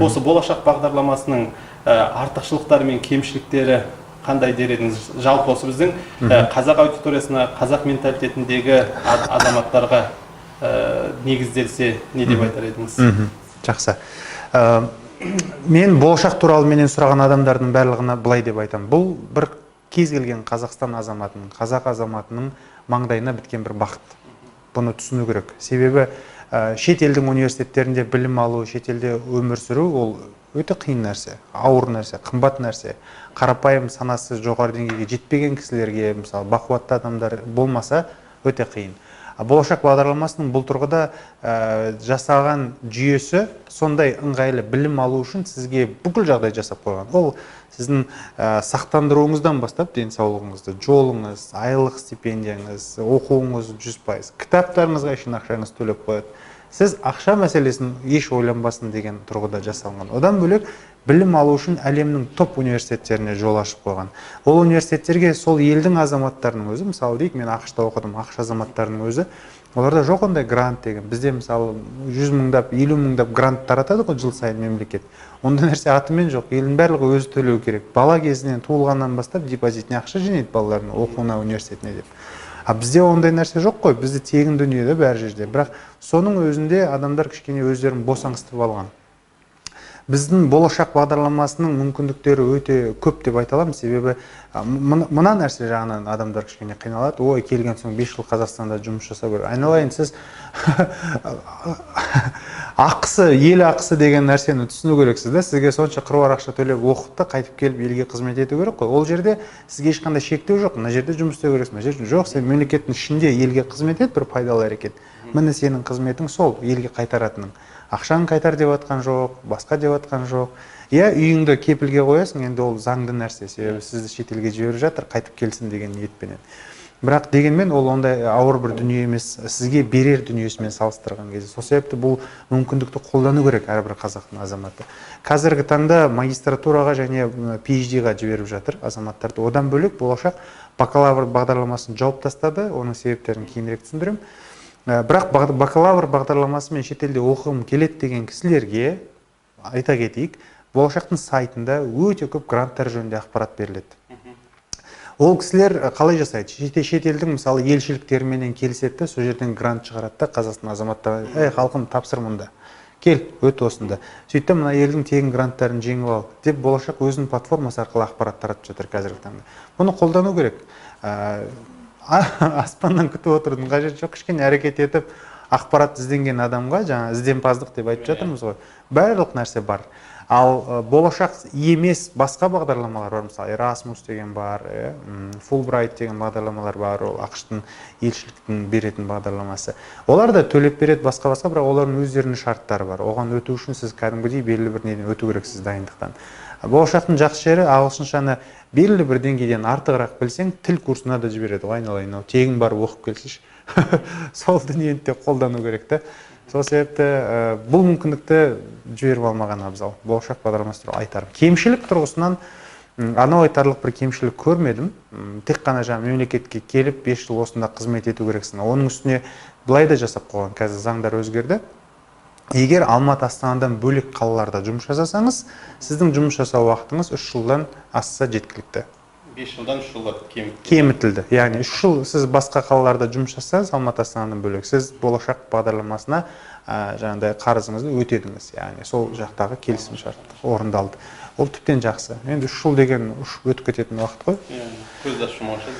Осы болашақ бағдарламасының артықшылықтары мен кемшіліктері қандай дер едіңіз? Жалпы осы біздің қазақ аудиториясына, қазақ менталитетіндегі азаматтарға негізделсе не деп айтар едіңіз? Жақсы. Мен болашақ туралы менен сұраған адамдардың барлығына былай деп айтам. Бұл бір кез келген Қазақстан азаматының, қазақ азаматының маңдайына біткен бір бақыт. Бұны түсіну керек. Себебі шет елдің университеттерінде білім алу, шет елде өмір сүру ол өте қиын нәрсе, ауыр нәрсе, қымбат нәрсе. Қарапайым санасы жоғары деңгейге жетпеген кісілерге, мысалы, бақуатты адамдар болмаса өте қиын. Болашақ бағдарламасының бұл тұрғыда жасаған жүйесі сондай ыңғайлы білім алу үшін сізге бүкіл жағдай жасап қойған. Ол сіздің сақтандыруыңыздан бастап денсаулығыңызды, жолыңыз, айлық стипендияңыз, оқуыңыз 100%, кітаптарыңызға үшін ақшаңыз төлеп қояды. Сіз ақша мәселесін еш ойланбасын деген тұрғыда жасалған. Одан бөлек білім алу үшін әлемнің топ университеттеріне жол ашып қойған. Ол университеттерге сол елдің азаматтарының өзі, мысалы дейік, мен ақш-та оқыдым, ақш азаматтарының өзі, оларда жоқ ондай грант деген. Бізде мысалы 100 мыңдап, 50 мыңдап грант таратады ғой жыл сайын мемлекет. Ондай нәрсе атымен жоқ, елдің барлығы өзі төлеу керек. Бала кезінен туылғаннан бастап депозитіне ақша жинайды балалардың оқуына, университетіне деп. Бізде ондай нәрсе жоқ қой, бізде тегін дүниеде бәр жерде. Бірақ соның өзінде адамдар кішкене өздерін босаңсытып алған. Біздің болашақ бағдарламасының мүмкіндіктері өте көп деп айта аламын, себебі мына нәрсе жағынан адамдар кішкене қиналады. Ой, келген соң 5 жыл Қазақстанда жұмыс жасау керек. Айналайын, сіз ақысы, ел ақысы деген нәрсені түсіну керексіз да. Сізге сонша қыруар ақша төлеп оқытты, қайтып келіп елге қызмет ету керек қой. Ол жерде сізге ешқандай шектеу жоқ. Мына жерде жұмыс істеу керексіз, мына жерде жоқ. Сен мемлекеттің ішінде елге қызмет ет, бір пайдалы әрекет. Міне сенің қызметің сол, елге қайтаратының. Ақшаң қайтар деп атқан жоқ, басқа деп атқан жоқ. Иә, үйіңді кепілге қоясың, енді ол заңды нәрсе, себебі сізді шетелге жіберіп жатыр, қайтып келсін деген ниетпенен. Бірақ дегенмен ол ондай ауыр бір дүние емес, сізге берер дүниесімен салыстырған кезде. Сол себепті бұл мүмкіндікті қолдану керек әрбір қазақтың азаматы. Қазіргі таңда магистратураға және PhD-ға жіберіп жатыр азаматтарды. Одан бөлек болашақ бакалавр бағдарламасын жауып тастады, оның себептерін кейінірек түсіндірем. Бірақ бакалавр бағдарламасымен шетелде оқығым келеді деген кісілерге айта кетейік, болашақтың сайтында өте көп гранттар жөнінде ақпарат беріледі. Ол кісілер қалай жасайды? Шетелдің мысалы елшіліктеріменен келіседі, сол жерден грант шығарады, Қазақстан азаматтары, халқым тапсыр мұнда. Кел, өт осында. Сөйтті мына елдің тегін гранттарын жеңіп ал деп болашақ өзінің платформасы арқылы ақпарат таратып жатыр қазіргі таңда. Бұны қолдану керек. Аспаннан күтіп отырудың қажеті жоқ, кішкене әрекет етіп ақпарат ізденген адамға, жаңа ізденпаздық деп айтып жатырмыз ғой. Барлық нәрсе бар. Ал болашақ емес басқа бағдарламалар бар, мысалы Erasmus деген бар, Fulbright деген бағдарламалар бар, ол ақш-тың елшіліктің беретін бағдарламасы. Олар да төлеп береді басқа-басқа, бірақ олардың өздерінің шарттары бар. Оған өту үшін сіз кәдімгідей белгілі бір неден өту керексіз дайындықтан. Болашақтың жақсы жері ағылшыншаны белгілі бір деңгейден артығырақ білсең, тіл курсына да жібереді. Айналайын, тегін барып оқып келсеш. Сол дүниені де қолдану керек те. Сол себепті бұл мүмкіндікті жіберіп алмаған абзал. Болашақ бағдарламасы туралы айтарым. Кемшілік тұрғысынан анау айтарлық бір кемшілік көрмедім. Тек қана жаңа мемлекетке келіп 5 жыл осында қызмет ету керексің. Оның үстіне былай да жасап қойған. Қазір заңдар өзгерді. Егер Алматы Астанадан бөлек қалаларда жұмыс жасасаңыз, сіздің жұмыс жасау уақытыңыз 3 жылдан асса жеткілікті. 5 жылдан 3 жылға кемітілді. Яғни 3 жыл сіз басқа қалаларда жұмыс жасасаңыз, Алматы Астанадан бөлек, сіз болашақ бағдарламасына жаңағыдай қарызыңызды өтедіңіз. Яғни сол жақтағы келісім шарт орындалды. Ол тіптен жақсы. Енді 3 жыл деген өтіп кететін уақыт қой. Көзді ашып жұмғанша